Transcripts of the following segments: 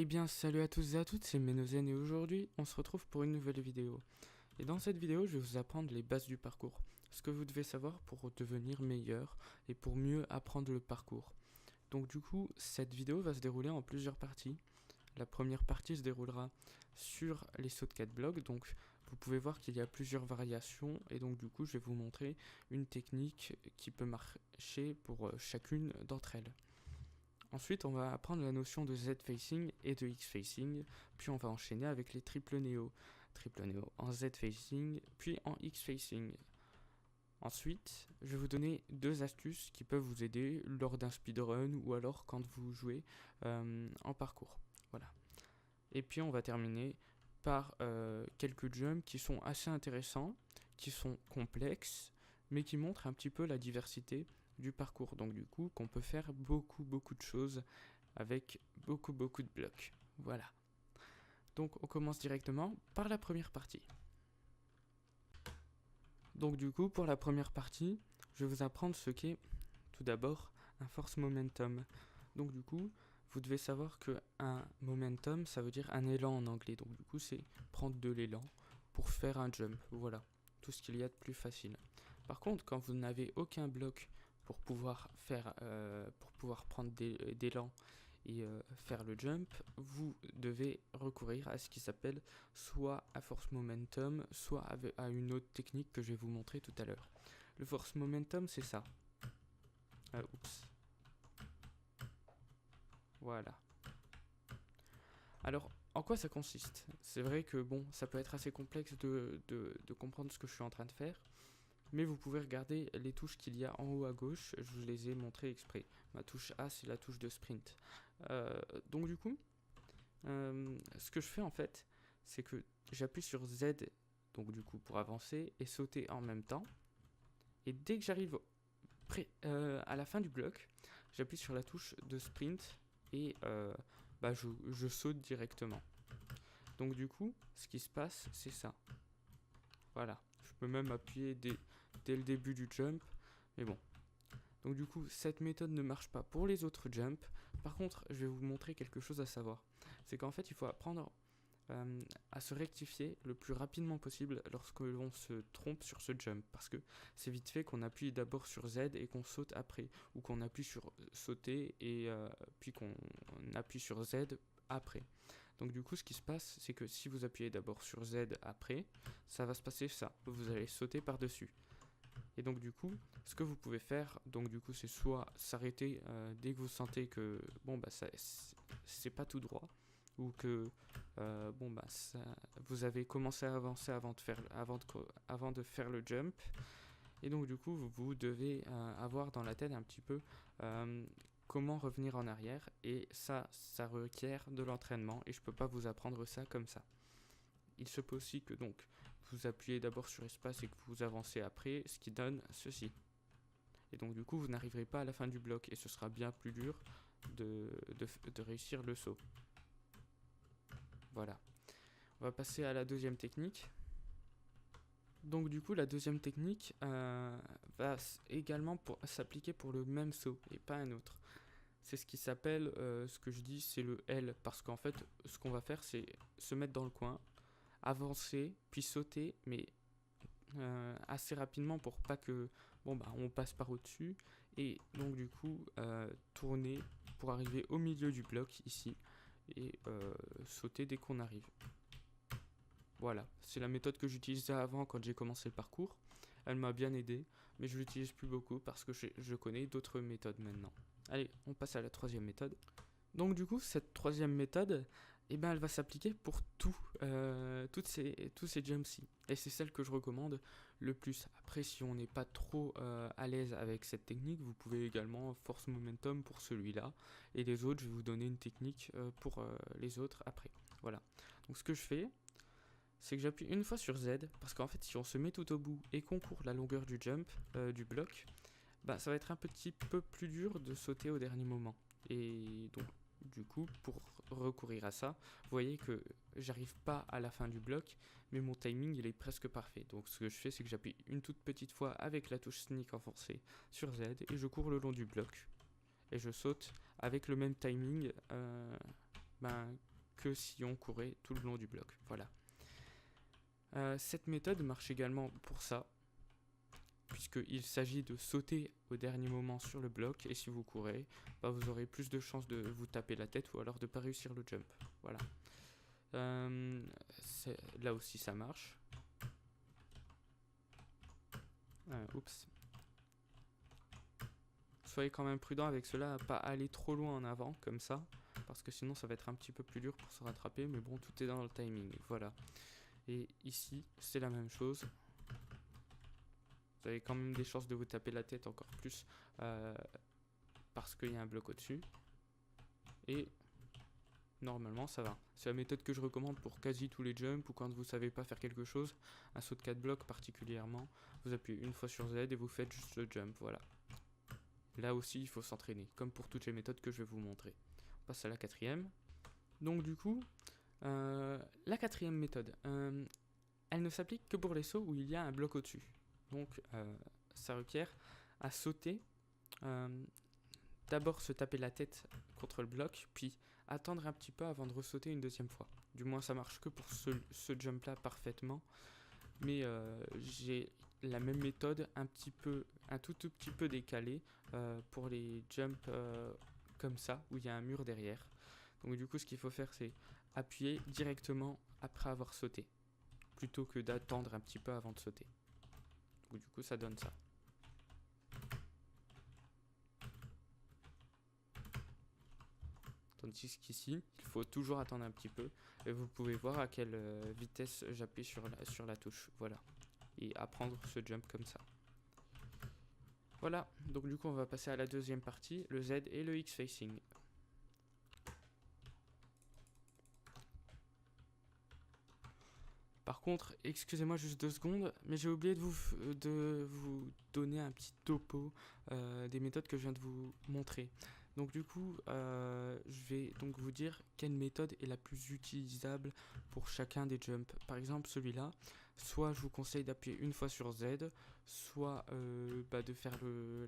Eh bien, salut à tous et à toutes, c'est Ménozen et aujourd'hui, on se retrouve pour une nouvelle vidéo. Et dans cette vidéo, je vais vous apprendre les bases du parcours, ce que vous devez savoir pour devenir meilleur et pour mieux apprendre le parcours. Donc du coup, cette vidéo va se dérouler en plusieurs parties. La première partie se déroulera sur les sauts de 4 blocs, donc vous pouvez voir qu'il y a plusieurs variations et donc du coup, je vais vous montrer une technique qui peut marcher pour chacune d'entre elles. Ensuite, on va apprendre la notion de Z-facing et de X-facing, puis on va enchaîner avec les triple néo. Triple néo en Z-facing, puis en X-facing. Ensuite, je vais vous donner deux astuces qui peuvent vous aider lors d'un speedrun ou alors quand vous jouez en parcours. Voilà. Et puis on va terminer par quelques jumps qui sont assez intéressants, qui sont complexes, mais qui montrent un petit peu la diversité du parcours. Donc du coup, qu'on peut faire beaucoup de choses avec beaucoup de blocs. Voilà. Donc on commence directement par la première partie. Donc du coup, pour la première partie, je vais vous apprendre ce qu'est tout d'abord un force momentum. Donc du coup, vous devez savoir que un momentum, ça veut dire un élan en anglais. Donc du coup, c'est prendre de l'élan pour faire un jump. Voilà, tout ce qu'il y a de plus facile. Par contre, quand vous n'avez aucun bloc pour pouvoir prendre d'élan et faire le jump, vous devez recourir à ce qui s'appelle soit à force momentum, soit à une autre technique que je vais vous montrer tout à l'heure. Le force momentum, c'est ça. Oups. Voilà. Alors, en quoi ça consiste? C'est vrai que bon, ça peut être assez complexe de comprendre ce que je suis en train de faire, mais vous pouvez regarder les touches qu'il y a en haut à gauche, je vous les ai montrées exprès. Ma touche A, c'est la touche de sprint. Donc du coup, ce que je fais en fait, c'est que j'appuie sur Z, donc du coup pour avancer, et sauter en même temps. Et dès que j'arrive à la fin du bloc, j'appuie sur la touche de sprint et je saute directement. Donc du coup, ce qui se passe, c'est ça. Voilà, je peux même appuyer dès le début du jump, mais bon. Donc du coup, cette méthode ne marche pas pour les autres jumps. Par contre, je vais vous montrer quelque chose à savoir. C'est qu'en fait, il faut apprendre à se rectifier le plus rapidement possible lorsque l'on se trompe sur ce jump, parce que c'est vite fait qu'on appuie d'abord sur Z et qu'on saute après, ou qu'on appuie sur sauter et puis qu'on appuie sur Z après. Donc du coup, ce qui se passe, c'est que si vous appuyez d'abord sur Z après, ça va se passer ça, vous allez sauter par-dessus. Et donc du coup, ce que vous pouvez faire, donc du coup, c'est soit s'arrêter dès que vous sentez que c'est pas tout droit, ou que vous avez commencé à avancer avant de faire le jump. Et donc du coup, vous devez avoir dans la tête un petit peu comment revenir en arrière. Et ça requiert de l'entraînement. Et je peux pas vous apprendre ça comme ça. Il se peut aussi que donc vous appuyez d'abord sur espace et que vous avancez après, ce qui donne ceci. Et donc du coup, vous n'arriverez pas à la fin du bloc et ce sera bien plus dur de réussir le saut. Voilà. On va passer à la deuxième technique. Donc du coup, la deuxième technique va également s'appliquer pour le même saut et pas un autre. C'est ce qui s'appelle, ce que je dis, c'est le L. Parce qu'en fait, ce qu'on va faire, c'est se mettre dans le coin, avancer, puis sauter, mais assez rapidement pour pas que on passe par au-dessus. Et donc du coup, tourner pour arriver au milieu du bloc ici et sauter dès qu'on arrive. Voilà, c'est la méthode que j'utilisais avant quand j'ai commencé le parcours. Elle m'a bien aidé, mais je l'utilise plus beaucoup parce que je connais d'autres méthodes maintenant. Allez, on passe à la troisième méthode. Donc du coup, cette troisième méthode, elle va s'appliquer pour tous ces jumps-ci. Et c'est celle que je recommande le plus. Après, si on n'est pas trop à l'aise avec cette technique, vous pouvez également force momentum pour celui-là. Et les autres, je vais vous donner une technique pour les autres après. Voilà. Donc ce que je fais, c'est que j'appuie une fois sur Z, parce qu'en fait, si on se met tout au bout et qu'on court la longueur du jump, du bloc, ça va être un petit peu plus dur de sauter au dernier moment. Et donc, du coup, pour recourir à ça, vous voyez que j'arrive pas à la fin du bloc, mais mon timing, il est presque parfait. Donc, ce que je fais, c'est que j'appuie une toute petite fois avec la touche sneak enfoncée sur Z, et je cours le long du bloc. Et je saute avec le même timing que si on courait tout le long du bloc. Voilà. Cette méthode marche également pour ça, puisqu'il s'agit de sauter au dernier moment sur le bloc, et si vous courez, bah, vous aurez plus de chances de vous taper la tête ou alors de ne pas réussir le jump. Voilà. Là aussi ça marche. Oups. Soyez quand même prudent avec cela, à pas aller trop loin en avant, comme ça, parce que sinon ça va être un petit peu plus dur pour se rattraper, mais bon, tout est dans le timing, voilà. Et ici, c'est la même chose. Vous avez quand même des chances de vous taper la tête encore plus, parce qu'il y a un bloc au-dessus. Et normalement, ça va. C'est la méthode que je recommande pour quasi tous les jumps, ou quand vous savez pas faire quelque chose, un saut de 4 blocs particulièrement, vous appuyez une fois sur Z et vous faites juste le jump, voilà. Là aussi, il faut s'entraîner, comme pour toutes les méthodes que je vais vous montrer. On passe à la quatrième. Donc du coup, la quatrième méthode, elle ne s'applique que pour les sauts où il y a un bloc au-dessus. Donc ça requiert à sauter, d'abord se taper la tête contre le bloc, puis attendre un petit peu avant de ressauter une deuxième fois. Du moins ça marche que pour ce jump là parfaitement, mais j'ai la même méthode un tout petit peu décalée pour les jumps comme ça, où il y a un mur derrière. Donc du coup ce qu'il faut faire, c'est appuyer directement après avoir sauté, plutôt que d'attendre un petit peu avant de sauter. Donc du coup ça donne ça. Tandis qu'ici, il faut toujours attendre un petit peu. Et vous pouvez voir à quelle vitesse j'appuie sur la touche. Voilà. Et apprendre ce jump comme ça. Voilà. Donc du coup, on va passer à la deuxième partie, le Z et le X-Facing. Par contre, excusez-moi juste 2 secondes, mais j'ai oublié de vous donner un petit topo des méthodes que je viens de vous montrer. Donc du coup, je vais donc vous dire quelle méthode est la plus utilisable pour chacun des jumps. Par exemple, celui-là, soit je vous conseille d'appuyer une fois sur Z, soit de faire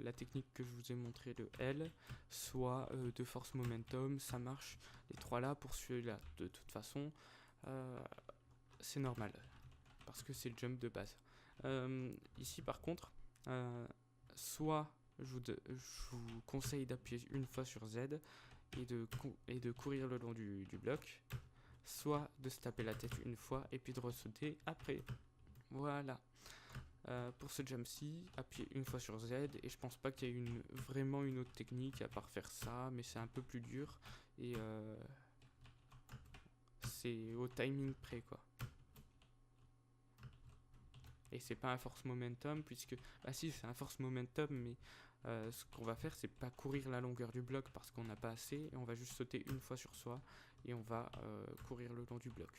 la technique que je vous ai montré, le L, soit de force momentum, ça marche. Les trois là, pour celui-là, de toute façon, c'est normal, parce que c'est le jump de base. Ici par contre, soit je vous conseille d'appuyer une fois sur Z et de courir le long du bloc, soit de se taper la tête une fois et puis de ressauter après. Voilà. Pour ce jump-ci, appuyez une fois sur Z, et je pense pas qu'il y ait vraiment une autre technique à part faire ça, mais c'est un peu plus dur et c'est au timing près quoi. Et c'est pas un force momentum puisque... Ah si, c'est un force momentum, mais ce qu'on va faire, c'est pas courir la longueur du bloc parce qu'on n'a pas assez, et on va juste sauter une fois sur soi et on va courir le long du bloc.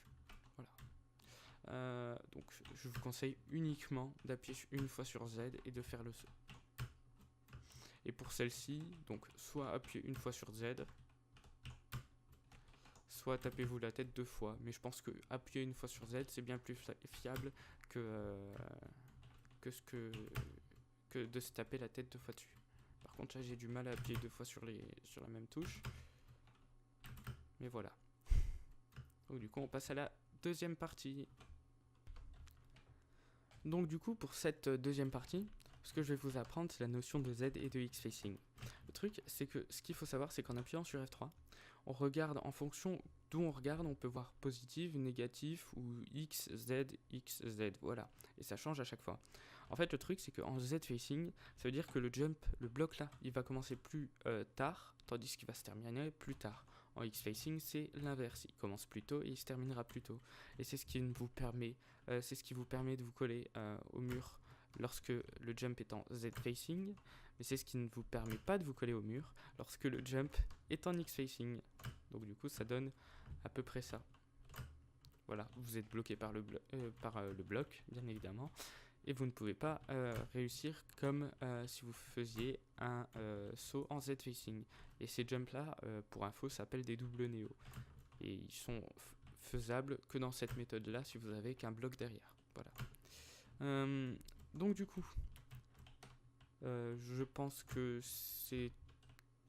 Voilà. Donc je vous conseille uniquement d'appuyer une fois sur Z et de faire le saut. Et pour celle-ci, donc soit appuyez une fois sur Z, soit tapez-vous la tête 2 fois. Mais je pense que appuyer une fois sur Z, c'est bien plus fiable que de se taper la tête 2 fois dessus. Par contre, là, j'ai du mal à appuyer 2 fois sur la même touche. Mais voilà. Donc du coup, on passe à la deuxième partie. Donc du coup, pour cette deuxième partie, ce que je vais vous apprendre, c'est la notion de Z et de X-Facing. Le truc, c'est que ce qu'il faut savoir, c'est qu'en appuyant sur F3, on regarde en fonction d'où on regarde, on peut voir positif, négatif ou X, Z, voilà. Et ça change à chaque fois. En fait, le truc, c'est qu'en Z-Facing, ça veut dire que le jump, le bloc là, il va commencer plus tard, tandis qu'il va se terminer plus tard. En X-Facing, c'est l'inverse. Il commence plus tôt et il se terminera plus tôt. Et c'est ce qui vous permet de vous coller au mur lorsque le jump est en Z-Facing. Mais c'est ce qui ne vous permet pas de vous coller au mur lorsque le jump est en X-Facing. Donc du coup, ça donne à peu près ça. Voilà, vous êtes bloqué par le bloc, bien évidemment. Et vous ne pouvez pas réussir comme si vous faisiez un saut en Z-Facing. Et ces jumps-là, pour info, s'appellent des doubles néo. Et ils sont faisables que dans cette méthode-là si vous avez qu'un bloc derrière. Voilà. Donc du coup, je pense que c'est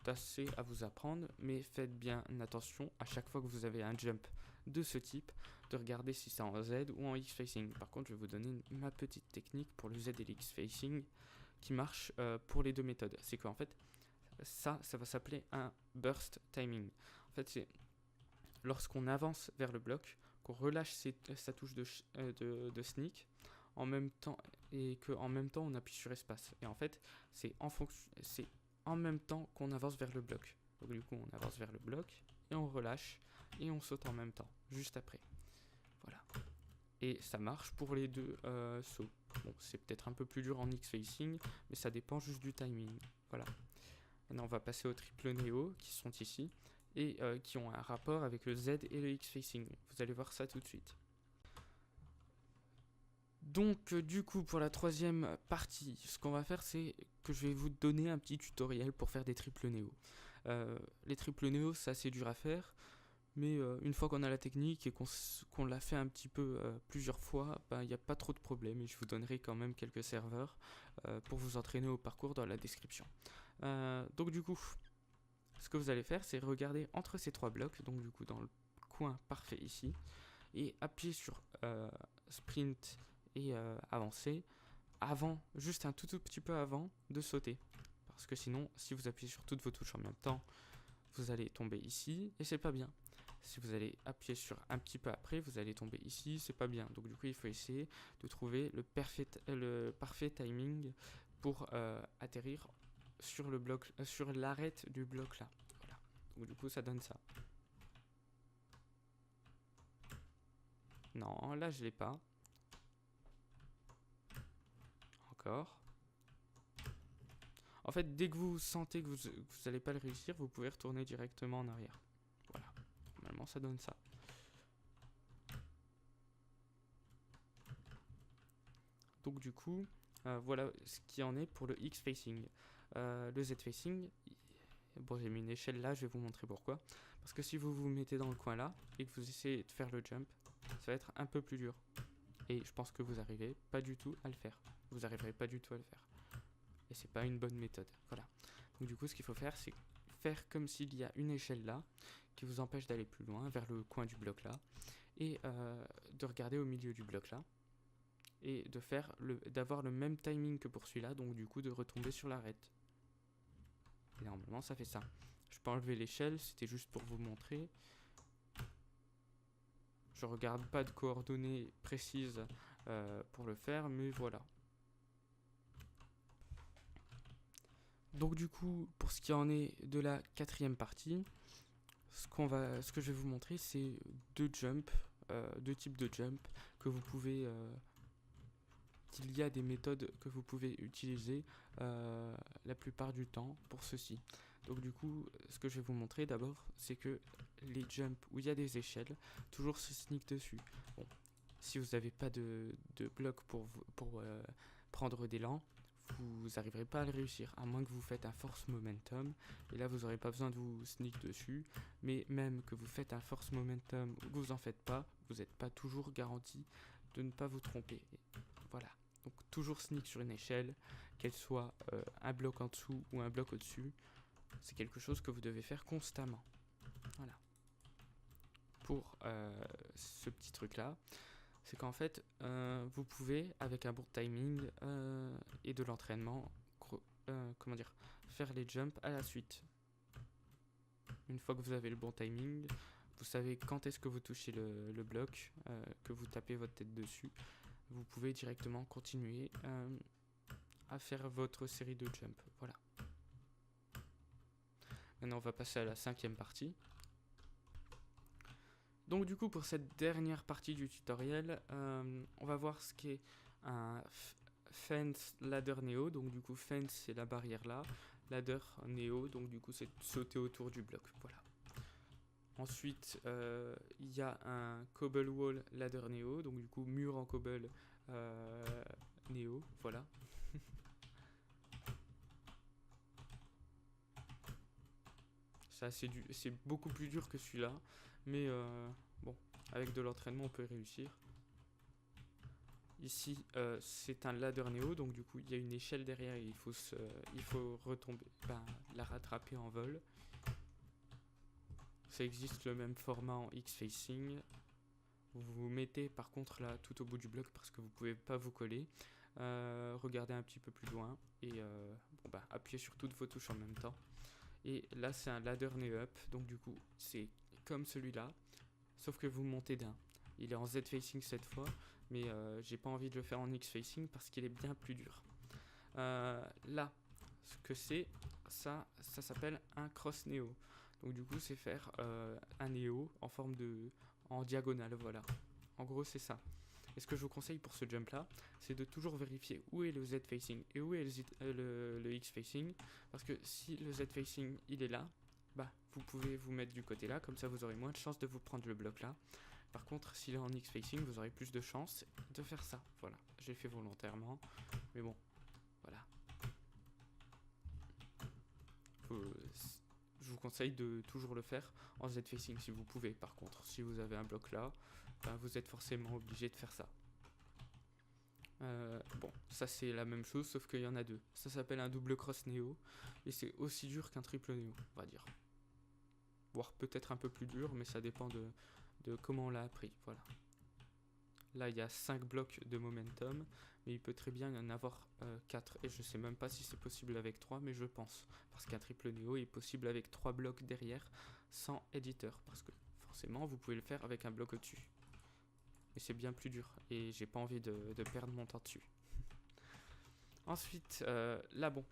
assez à vous apprendre, mais faites bien attention à chaque fois que vous avez un jump de ce type, de regarder si c'est en Z ou en X-Facing. Par contre, je vais vous donner ma petite technique pour le Z et l'X-Facing qui marche pour les deux méthodes. C'est qu'en fait, ça va s'appeler un burst timing. En fait, c'est lorsqu'on avance vers le bloc, qu'on relâche sa touche de sneak en même temps et qu'en même temps on appuie sur espace. Et en fait, c'est en même temps qu'on avance vers le bloc. Donc du coup, on avance vers le bloc et on relâche et on saute en même temps, juste après. Voilà. Et ça marche pour les deux sauts. Bon, c'est peut-être un peu plus dur en X-Facing, mais ça dépend juste du timing. Voilà. Maintenant, on va passer aux triple néo qui sont ici et qui ont un rapport avec le Z et le X-Facing. Vous allez voir ça tout de suite. Donc du coup pour la troisième partie, ce qu'on va faire c'est que je vais vous donner un petit tutoriel pour faire des triple néo. Les triple néo c'est assez dur à faire, mais une fois qu'on a la technique et qu'on l'a fait un petit peu plusieurs fois, il n'y a pas trop de problème et je vous donnerai quand même quelques serveurs pour vous entraîner au parcours dans la description. Donc du coup, ce que vous allez faire c'est regarder entre ces trois blocs, donc du coup dans le coin parfait ici, et appuyer sur sprint et avancer avant, juste un tout petit peu avant de sauter, parce que sinon si vous appuyez sur toutes vos touches en même temps vous allez tomber ici et c'est pas bien. Si vous allez appuyer sur un petit peu après vous allez tomber ici, c'est pas bien. Donc du coup il faut essayer de trouver le parfait timing pour atterrir sur le bloc, sur l'arête du bloc là. Voilà. Donc du coup ça donne ça. Non, là je l'ai pas. Encore. En fait, dès que vous sentez que vous n'allez pas le réussir, vous pouvez retourner directement en arrière. Voilà. Normalement, ça donne ça. Donc du coup, voilà ce qui en est pour le X-Facing. Le Z-Facing, bon, j'ai mis une échelle là, je vais vous montrer pourquoi. Parce que si vous vous mettez dans le coin là, et que vous essayez de faire le jump, ça va être un peu plus dur. Et je pense que vous n'arrivez pas du tout à le faire. Vous n'arriverez pas du tout à le faire. Et c'est pas une bonne méthode. Voilà. Donc du coup, ce qu'il faut faire, c'est faire comme s'il y a une échelle là qui vous empêche d'aller plus loin, vers le coin du bloc là, et de regarder au milieu du bloc là, et d'avoir le même timing que pour celui-là, donc du coup de retomber sur l'arête. Et normalement, ça fait ça. Je peux enlever l'échelle, c'était juste pour vous montrer. Je regarde pas de coordonnées précises pour le faire, mais voilà. Donc du coup, pour ce qui en est de la quatrième partie, ce que je vais vous montrer, c'est deux types de jump que vous pouvez, qu'il y a des méthodes que vous pouvez utiliser la plupart du temps pour ceci. Donc du coup, ce que je vais vous montrer d'abord, c'est que les jumps où il y a des échelles, toujours se sneak dessus. Bon, si vous n'avez pas de bloc pour prendre d'élan, vous n'arriverez pas à le réussir, à moins que vous faites un force momentum, et là vous n'aurez pas besoin de vous sneak dessus, mais même que vous faites un force momentum ou que vous en faites pas, vous n'êtes pas toujours garanti de ne pas vous tromper. Et voilà, donc toujours sneak sur une échelle, qu'elle soit un bloc en dessous ou un bloc au-dessus, c'est quelque chose que vous devez faire constamment. Voilà. Pour ce petit truc là, c'est qu'en fait, vous pouvez, avec un bon timing et de l'entraînement, faire les jumps à la suite. Une fois que vous avez le bon timing, vous savez quand est-ce que vous touchez le bloc, que vous tapez votre tête dessus, vous pouvez directement continuer à faire votre série de jumps. Voilà. Maintenant, on va passer à la cinquième partie. Donc du coup, pour cette dernière partie du tutoriel, on va voir ce qu'est un fence ladder néo. Donc du coup, fence c'est la barrière là, ladder néo, donc du coup c'est sauter autour du bloc. Voilà. Ensuite, il y a un cobble wall ladder néo, donc du coup mur en cobble néo. Voilà. Ça c'est beaucoup plus dur que celui-là, mais bon, avec de l'entraînement on peut réussir. Ici, c'est un ladder Neo, donc du coup, il y a une échelle derrière et il faut retomber, la rattraper en vol. Ça existe le même format en X-Facing. Vous vous mettez par contre là tout au bout du bloc parce que vous pouvez pas vous coller. Regardez un petit peu plus loin et appuyez sur toutes vos touches en même temps. Et là, c'est un ladder Neo Up, donc du coup, c'est comme celui-là, sauf que vous montez d'un. Il est en Z-facing cette fois, mais j'ai pas envie de le faire en X-facing parce qu'il est bien plus dur. Là, ce que c'est, ça s'appelle un cross Neo. Donc du coup, c'est faire un Neo en diagonale, voilà. En gros, c'est ça. Et ce que je vous conseille pour ce jump là, c'est de toujours vérifier où est le Z facing et où est le X facing, parce que si le Z facing il est là, vous pouvez vous mettre du côté là, comme ça vous aurez moins de chances de vous prendre le bloc là. Par contre, s'il est en X facing, vous aurez plus de chances de faire ça. Voilà, j'ai fait volontairement, mais bon, voilà. Je vous conseille de toujours le faire en Z facing si vous pouvez. Par contre, si vous avez un bloc là, vous êtes forcément obligé de faire ça. Bon, ça c'est la même chose, sauf qu'il y en a deux. Ça s'appelle un double cross Neo, et c'est aussi dur qu'un triple Neo, on va dire. Voire peut-être un peu plus dur, mais ça dépend de comment on l'a appris, voilà. Là, il y a 5 blocs de momentum, mais il peut très bien y en avoir 4. Et je sais même pas si c'est possible avec 3, mais je pense. Parce qu'un triple Neo est possible avec 3 blocs derrière, sans éditeur. Parce que forcément, vous pouvez le faire avec un bloc au-dessus. Mais c'est bien plus dur, et j'ai pas envie de perdre mon temps dessus. Ensuite, là bon,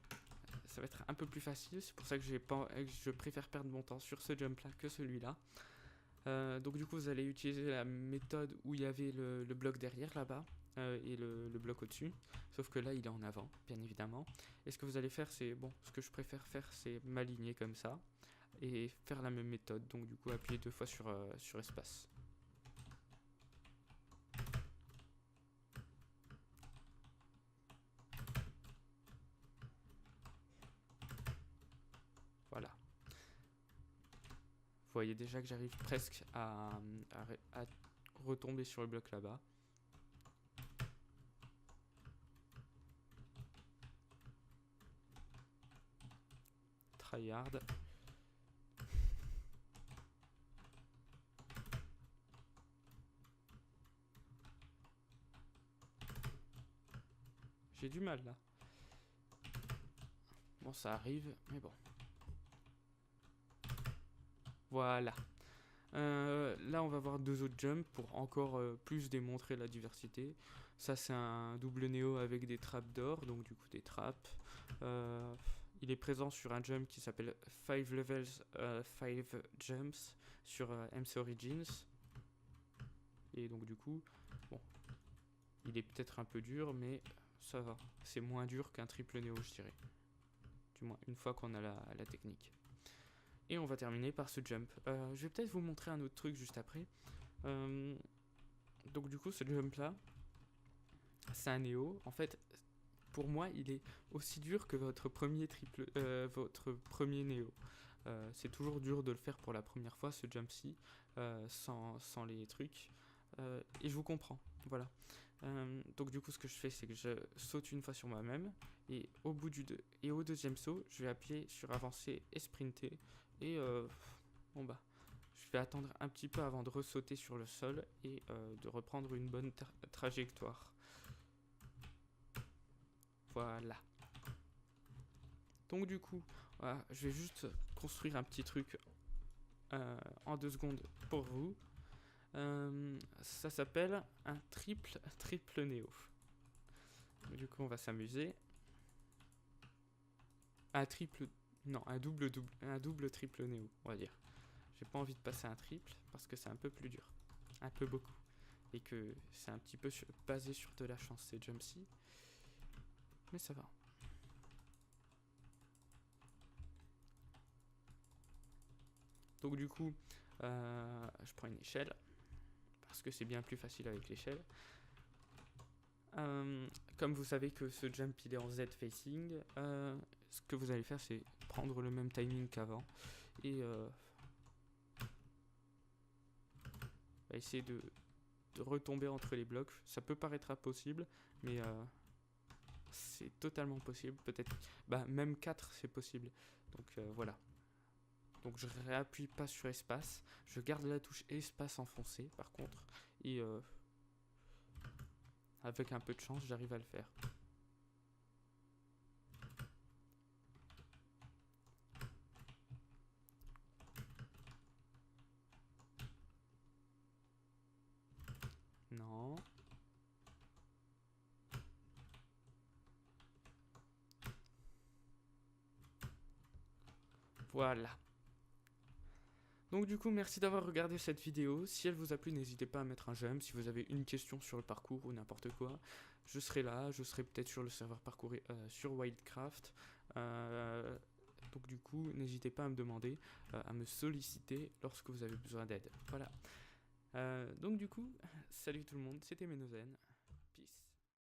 ça va être un peu plus facile, c'est pour ça que je préfère perdre mon temps sur ce jump là que celui-là. Donc du coup vous allez utiliser la méthode où il y avait le bloc derrière là-bas et le bloc au-dessus, sauf que là il est en avant bien évidemment. Et ce que vous allez faire c'est, ce que je préfère faire c'est m'aligner comme ça et faire la même méthode, donc du coup appuyer 2 fois sur espace. Voilà. Vous voyez déjà que j'arrive presque à retomber sur le bloc là-bas. Tryhard. J'ai du mal là. Bon, ça arrive, mais bon. Voilà. Là, on va voir 2 autres jumps pour encore plus démontrer la diversité. Ça, c'est un double Neo avec des trappes d'or, donc du coup des trappes. Il est présent sur un jump qui s'appelle 5 Levels 5 Jumps sur MC Origins. Et donc du coup, il est peut-être un peu dur, mais ça va. C'est moins dur qu'un triple Neo, je dirais. Du moins, une fois qu'on a la technique. Et on va terminer par ce jump. Je vais peut-être vous montrer un autre truc juste après. Donc du coup, ce jump là, c'est un Neo. En fait, pour moi, il est aussi dur que votre premier Neo. C'est toujours dur de le faire pour la première fois, ce jump-ci, sans les trucs. Et je vous comprends, voilà. Donc du coup, ce que je fais, c'est que je saute une fois sur moi-même, et au deuxième saut, je vais appuyer sur avancer et sprinter. Et je vais attendre un petit peu avant de ressauter sur le sol et de reprendre une bonne trajectoire. Voilà. Donc du coup, voilà, je vais juste construire un petit truc en 2 secondes pour vous. Ça s'appelle un triple Neo. Du coup, on va s'amuser. Un double triple Neo, on va dire. J'ai pas envie de passer un triple parce que c'est un peu plus dur, un peu beaucoup, et que c'est un petit peu basé sur de la chance ces jumps-ci, mais ça va. Donc du coup, je prends une échelle parce que c'est bien plus facile avec l'échelle. Comme vous savez que ce jump il est en Z facing, ce que vous allez faire c'est prendre le même timing qu'avant et essayer de de retomber entre les blocs. Ça peut paraître impossible, mais c'est totalement possible. Peut-être, bah, même 4 c'est possible. Donc voilà. Donc je réappuie pas sur espace. Je garde la touche espace enfoncée par contre. Et avec un peu de chance, j'arrive à le faire. Non. Voilà. Donc du coup, merci d'avoir regardé cette vidéo. Si elle vous a plu, n'hésitez pas à mettre un j'aime. Si vous avez une question sur le parcours ou n'importe quoi, je serai là. Je serai peut-être sur le serveur parcours sur Wildcraft. Donc du coup, n'hésitez pas à me demander, à me solliciter lorsque vous avez besoin d'aide. Voilà. Donc du coup, salut tout le monde, c'était Menozen.